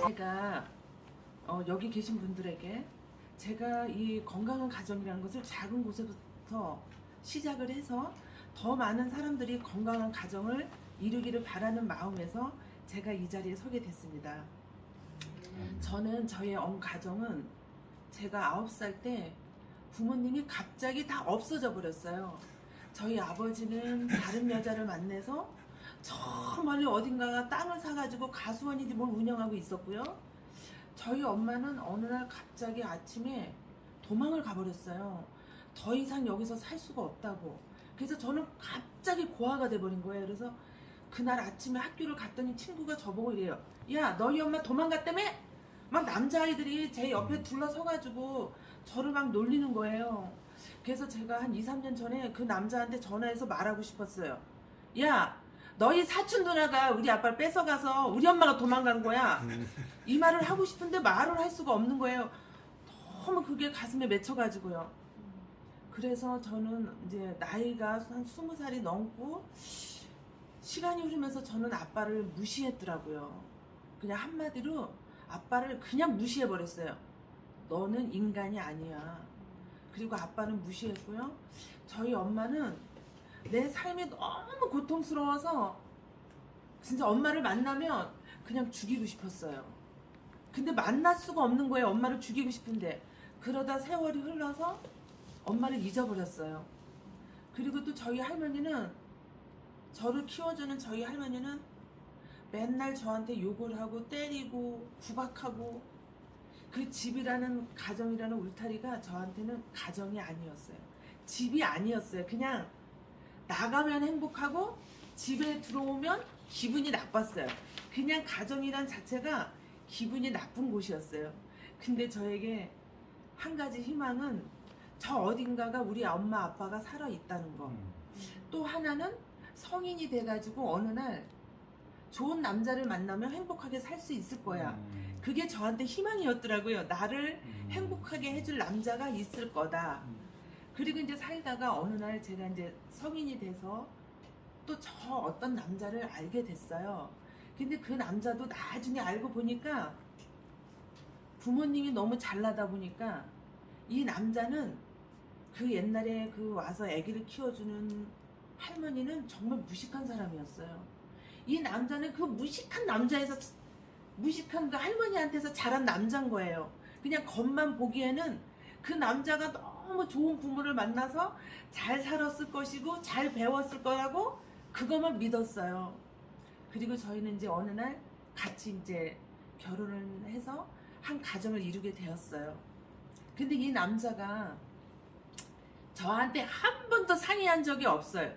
제가 여기 계신 분들에게 제가 이 건강한 가정이라는 것을 작은 곳에부터 시작을 해서 더 많은 사람들이 건강한 가정을 이루기를 바라는 마음에서 제가 이 자리에 서게 됐습니다. 저는 저의 가정은 제가 9살 때 부모님이 갑자기 다 없어져 버렸어요. 저희 아버지는 다른 여자를 만나서 저 멀리 어딘가가 땅을 사가지고 가수원이지 뭘 운영하고 있었고요. 저희 엄마는 어느 날 갑자기 아침에 도망을 가버렸어요. 더 이상 여기서 살 수가 없다고. 그래서 저는 갑자기 고아가 돼버린 거예요. 그래서 그날 아침에 학교를 갔더니 친구가 저보고 이래요. 야, 너희 엄마 도망갔다며? 막 남자아이들이 제 옆에 둘러서가지고 저를 막 놀리는 거예요. 그래서 제가 한 2, 3년 전에 그 남자한테 전화해서 말하고 싶었어요. 야, 너희 사촌 누나가 우리 아빠를 뺏어가서 우리 엄마가 도망간 거야. 이 말을 하고 싶은데 말을 할 수가 없는 거예요. 너무 그게 가슴에 맺혀가지고요. 그래서 저는 이제 나이가 한 20살이 넘고 시간이 흐르면서 저는 아빠를 무시했더라고요. 그냥 한마디로 아빠를 그냥 무시해버렸어요. 너는 인간이 아니야. 그리고 아빠는 무시했고요. 저희 엄마는 내 삶이 너무 고통스러워서 진짜 엄마를 만나면 그냥 죽이고 싶었어요. 근데 만날 수가 없는 거예요. 엄마를 죽이고 싶은데. 그러다 세월이 흘러서 엄마를 잊어버렸어요. 그리고 또 저희 할머니는, 저를 키워주는 저희 할머니는 맨날 저한테 욕을 하고 때리고 구박하고, 그 집이라는 가정이라는 울타리가 저한테는 가정이 아니었어요. 집이 아니었어요. 그냥 나가면 행복하고 집에 들어오면 기분이 나빴어요. 그냥 가정이란 자체가 기분이 나쁜 곳이었어요. 근데 저에게 한 가지 희망은 저 어딘가가 우리 엄마 아빠가 살아있다는 거. 또 하나는 성인이 돼가지고 어느 날 좋은 남자를 만나면 행복하게 살 수 있을 거야. 그게 저한테 희망이었더라고요. 나를 행복하게 해줄 남자가 있을 거다. 그리고 이제 살다가 어느 날 제가 이제 성인이 돼서 또 저 어떤 남자를 알게 됐어요. 근데 그 남자도 나중에 알고 보니까 부모님이 너무 잘나다 보니까 이 남자는 그 옛날에 그 와서 아기를 키워주는 할머니는 정말 무식한 사람이었어요. 이 남자는 그 무식한 남자에서, 무식한 그 할머니한테서 자란 남자인 거예요. 그냥 겉만 보기에는 그 남자가 너무 좋은 부모를 만나서 잘 살았을 것이고 잘 배웠을 거라고 그것만 믿었어요. 그리고 저희는 이제 어느 날 같이 이제 결혼을 해서 한 가정을 이루게 되었어요. 근데 이 남자가 저한테 한 번도 상의한 적이 없어요.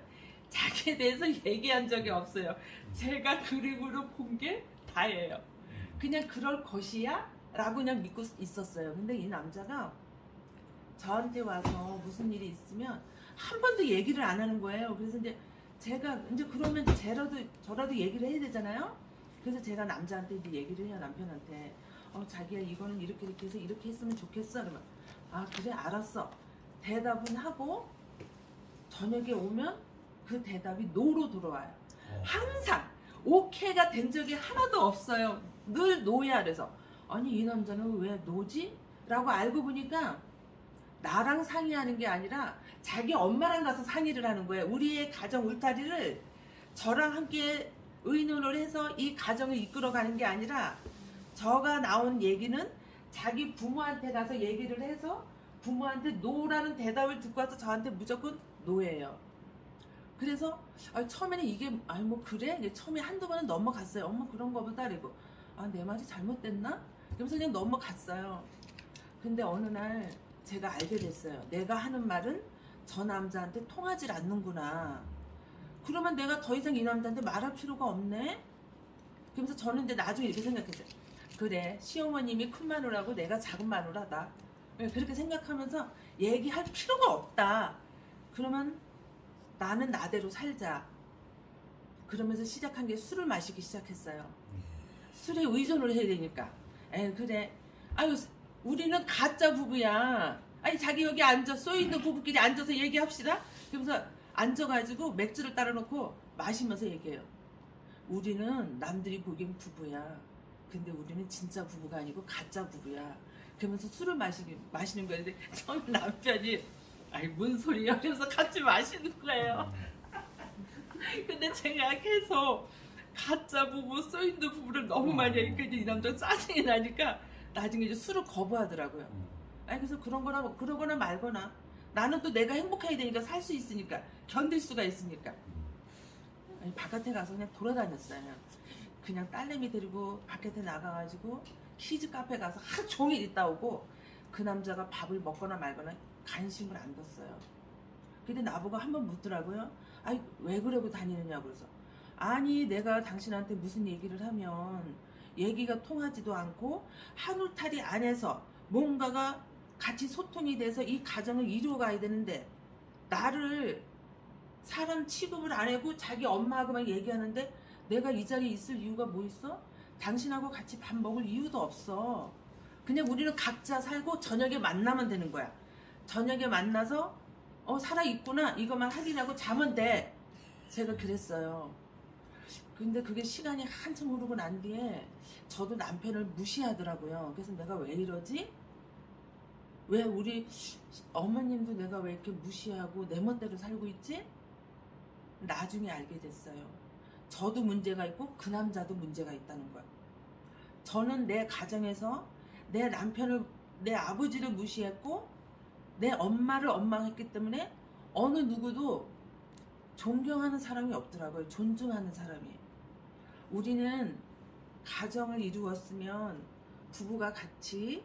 자기에 대해서 얘기한 적이 없어요. 제가 그림으로 본 게 다예요. 그냥 그럴 것이야? 라고 그냥 믿고 있었어요. 근데 이 남자가 저한테 와서 무슨 일이 있으면 한 번도 얘기를 안 하는 거예요. 그래서 이제 제가 이제 그러면 저라도 얘기를 해야 되잖아요. 그래서 제가 남자한테 이제 얘기를 해요. 남편한테. 자기야, 이거는 이렇게 해서 이렇게 했으면 좋겠어. 그러면 아, 그래, 알았어. 대답은 하고 저녁에 오면 그 대답이 노로 들어와요. 항상 오케이가 된 적이 하나도 없어요. 늘 노야. 그래서 아니, 이 남자는 왜 노지? 라고 알고 보니까 나랑 상의하는 게 아니라 자기 엄마랑 가서 상의를 하는 거예요. 우리의 가정 울타리를 저랑 함께 의논을 해서 이 가정을 이끌어가는 게 아니라 저가 나온 얘기는 자기 부모한테 가서 얘기를 해서 부모한테 노라는 대답을 듣고 와서 저한테 무조건 노예요. 그래서 처음에는 이게 뭐 그래? 처음에 한두 번은 넘어갔어요. 엄마 그런 거보다. 그리고 내 말이 잘못됐나? 그러면서 그냥 넘어갔어요. 근데 어느 날 제가 알게 됐어요. 내가 하는 말은 저 남자한테 통하질 않는구나. 그러면 내가 더 이상 이 남자한테 말할 필요가 없네? 그러면서 저는 이제 나중에 이렇게 생각했어요. 그래, 시어머님이 큰 마누라고 내가 작은 마누라다. 그렇게 생각하면서 얘기할 필요가 없다. 그러면 나는 나대로 살자. 그러면서 시작한 게 술을 마시기 시작했어요. 술에 의존을 해야 되니까. 그래. 아유, 우리는 가짜 부부야. 아니, 자기 여기 앉아, 쏘있는 부부끼리 앉아서 얘기합시다. 그러면서 앉아가지고 맥주를 따라놓고 마시면서 얘기해요. 우리는 남들이 보기엔 부부야. 근데 우리는 진짜 부부가 아니고 가짜 부부야. 그러면서 술을 마시는 거야. 근데 처음 남편이 아이 뭔 소리야? 그래서 같이 마시는 거예요. 근데 제가 계속 가짜 부부, 쏘인드 부부를 너무 많이 하니까 이제 이 남자가 짜증이 나니까 나중에 이제 술을 거부하더라고요. 아니 그래서 그러거나 말거나 나는 또 내가 행복해야 되니까 살 수 있으니까 견딜 수가 있으니까 아니, 바깥에 가서 그냥 돌아다녔어요. 그냥 딸내미 데리고 바깥에 나가가지고 키즈 카페 가서 하루 종일 있다 오고 그 남자가 밥을 먹거나 말거나 관심을 안 뒀어요. 근데 나보고 한번 묻더라고요. 아니 왜 그러고 다니느냐고. 그래서 아니 내가 당신한테 무슨 얘기를 하면 얘기가 통하지도 않고 한 울타리 안에서 뭔가가 같이 소통이 돼서 이 가정을 이루어가야 되는데 나를 사람 취급을 안 하고 자기 엄마하고만 얘기하는데 내가 이 자리에 있을 이유가 뭐 있어? 당신하고 같이 밥 먹을 이유도 없어. 그냥 우리는 각자 살고 저녁에 만나면 되는 거야. 저녁에 만나서 살아있구나 이것만 확인하고 자면 돼. 제가 그랬어요. 근데 그게 시간이 한참 흐르고 난 뒤에 저도 남편을 무시하더라고요. 그래서 내가 왜 이러지? 왜 우리 어머님도 내가 왜 이렇게 무시하고 내 멋대로 살고 있지? 나중에 알게 됐어요. 저도 문제가 있고 그 남자도 문제가 있다는 거야. 저는 내 가정에서 내 남편을, 내 아버지를 무시했고 내 엄마를 원망했기 때문에 어느 누구도 존경하는 사람이 없더라고요. 존중하는 사람이. 우리는 가정을 이루었으면 부부가 같이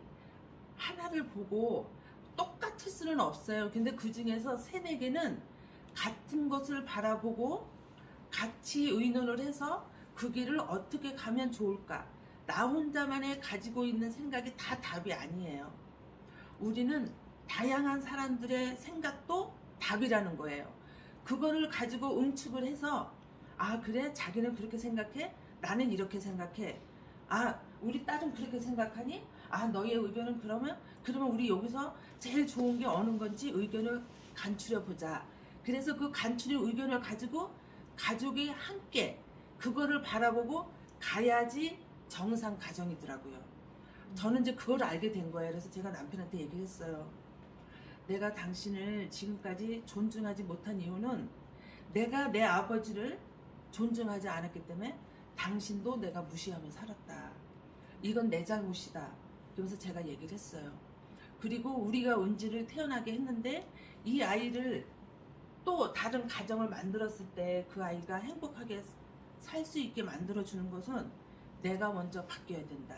하나를 보고 똑같을 수는 없어요. 근데 그 중에서 세네 개는 같은 것을 바라보고 같이 의논을 해서 그 길을 어떻게 가면 좋을까. 나 혼자만의 가지고 있는 생각이 다 답이 아니에요. 우리는 다양한 사람들의 생각도 답이라는 거예요. 그거를 가지고 응축을 해서 아 그래 자기는 그렇게 생각해? 나는 이렇게 생각해. 아 우리 딸은 그렇게 생각하니? 아 너의 의견은 그러면 우리 여기서 제일 좋은 게 어느 건지 의견을 간추려 보자. 그래서 그 간추린 의견을 가지고 가족이 함께 그거를 바라보고 가야지 정상 가정이더라고요. 저는 이제 그걸 알게 된 거예요. 그래서 제가 남편한테 얘기를 했어요. 내가 당신을 지금까지 존중하지 못한 이유는 내가 내 아버지를 존중하지 않았기 때문에 당신도 내가 무시하며 살았다. 이건 내 잘못이다. 그러면서 제가 얘기를 했어요. 그리고 우리가 은지를 태어나게 했는데 이 아이를 또 다른 가정을 만들었을 때 그 아이가 행복하게 살 수 있게 만들어주는 것은 내가 먼저 바뀌어야 된다.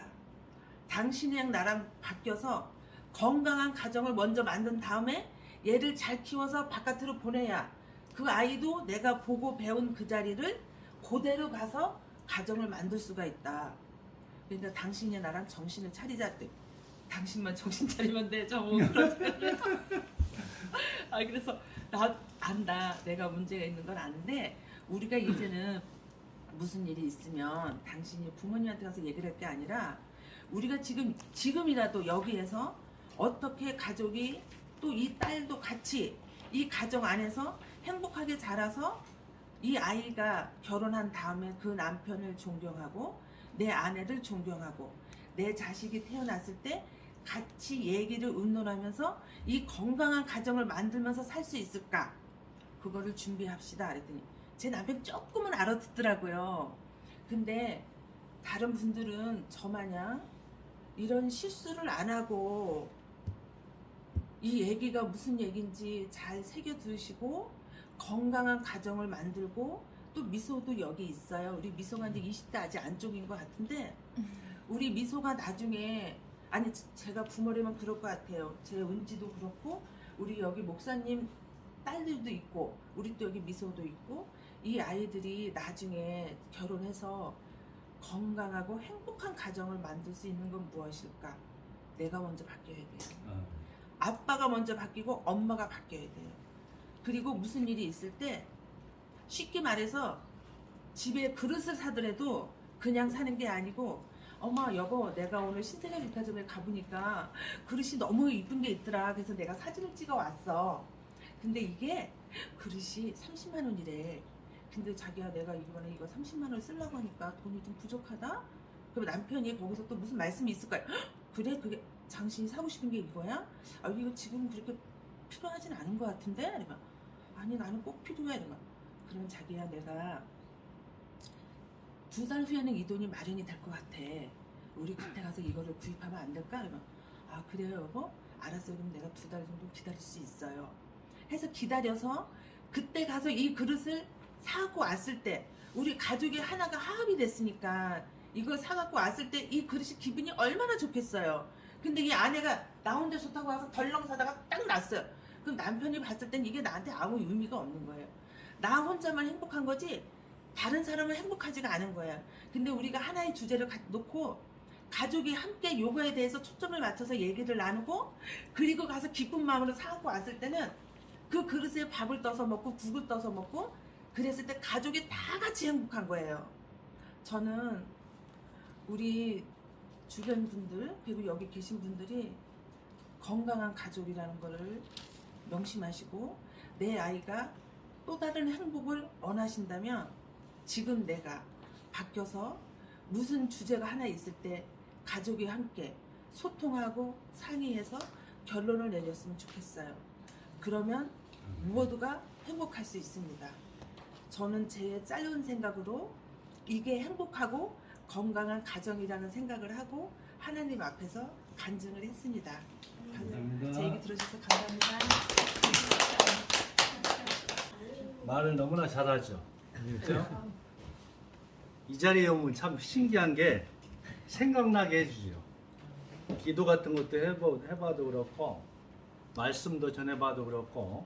당신이랑 나랑 바뀌어서 건강한 가정을 먼저 만든 다음에 얘를 잘 키워서 바깥으로 보내야 그 아이도 내가 보고 배운 그 자리를 그대로 가서 가정을 만들 수가 있다. 그러니까 당신이 나랑 정신을 차리자. 당신만 정신 차리면 돼. 그래서 나 안다. 내가 문제가 있는 건 아는데 우리가 이제는 무슨 일이 있으면 당신이 부모님한테 가서 얘기를 할 게 아니라 우리가 지금이라도 여기에서 어떻게 가족이 또 이 딸도 같이 이 가정 안에서 행복하게 자라서 이 아이가 결혼한 다음에 그 남편을 존경하고 내 아내를 존경하고 내 자식이 태어났을 때 같이 얘기를 의논하면서 이 건강한 가정을 만들면서 살 수 있을까? 그거를 준비합시다. 그랬더니 제 남편 조금은 알아듣더라고요. 근데 다른 분들은 저마냥 이런 실수를 안 하고 이 얘기가 무슨 얘기인지 잘 새겨 들으시고 건강한 가정을 만들고 또 미소도 여기 있어요. 우리 미소가 이제 20대 아직 안쪽인 것 같은데 우리 미소가 나중에 아니 제가 부모라면 그럴 것 같아요. 제 은지도 그렇고 우리 여기 목사님 딸들도 있고 우리 또 여기 미소도 있고 이 아이들이 나중에 결혼해서 건강하고 행복한 가정을 만들 수 있는 건 무엇일까? 내가 먼저 바뀌어야 돼요. 아빠가 먼저 바뀌고 엄마가 바뀌어야 돼요. 그리고 무슨 일이 있을 때 쉽게 말해서 집에 그릇을 사더라도 그냥 사는 게 아니고 엄마 여보 내가 오늘 신세계 백화점에 가보니까 그릇이 너무 이쁜 게 있더라. 그래서 내가 사진을 찍어 왔어. 근데 이게 그릇이 30만 원이래. 근데 자기야 내가 이번에 이거 30만 원 쓰려고 하니까 돈이 좀 부족하다? 그럼 남편이 거기서 또 무슨 말씀이 있을 거야. "헉, 그래? 그게 당신이 사고 싶은 게 이거야? 아, 이거 지금 그렇게 필요하진 않은 것 같은데?" 이러면 "아니, 나는 꼭 필요해." 이러면 "그럼 자기야, 내가 2달 후에는 이 돈이 마련이 될 것 같아. 우리 그때 가서 이거를 구입하면 안 될까?" 그러면 "아, 그래요 여보? 알았어요. 그럼 내가 2달 정도 기다릴 수 있어요." 해서 기다려서 그때 가서 이 그릇을 사갖고 왔을 때 우리 가족이 하나가 화합이 됐으니까 이걸 사갖고 왔을 때 이 그릇이 기분이 얼마나 좋겠어요. 근데 이 아내가 나 혼자 좋다고 와서 덜렁 사다가 딱 놨어요. 그럼 남편이 봤을 땐 이게 나한테 아무 의미가 없는 거예요. 나 혼자만 행복한 거지 다른 사람은 행복하지가 않은 거예요. 근데 우리가 하나의 주제를 놓고 가족이 함께 요거에 대해서 초점을 맞춰서 얘기를 나누고 그리고 가서 기쁜 마음으로 사갖고 왔을 때는 그 그릇에 밥을 떠서 먹고 국을 떠서 먹고 그랬을 때 가족이 다 같이 행복한 거예요. 저는 우리 주변 분들 그리고 여기 계신 분들이 건강한 가족이라는 거를 명심하시고 내 아이가 또 다른 행복을 원하신다면 지금 내가 바뀌어서 무슨 주제가 하나 있을 때 가족이 함께 소통하고 상의해서 결론을 내렸으면 좋겠어요. 그러면 모두가 행복할 수 있습니다. 저는 제 짧은 생각으로 이게 행복하고 건강한 가정이라는 생각을 하고 하나님 앞에서 간증을 했습니다. 감사합니다. 제 얘기 들어주셔서 감사합니다. 말을 너무나 잘하죠. 그렇죠? 이 자리에 오면 참 신기한 게 생각나게 해주죠. 기도 같은 것도 해봐도 그렇고 말씀도 전해봐도 그렇고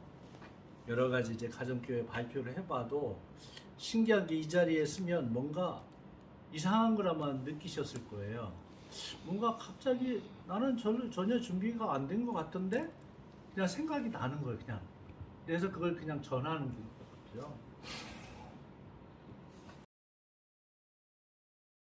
여러 가지 이제 가정교회 발표를 해봐도 신기한 게 이 자리에 쓰면 뭔가 이상한 거라만 느끼셨을 거예요. 뭔가 갑자기 나는 전혀 준비가 안 된 것 같은데 그냥 생각이 나는 거예요. 그냥 그래서 그걸 그냥 전하는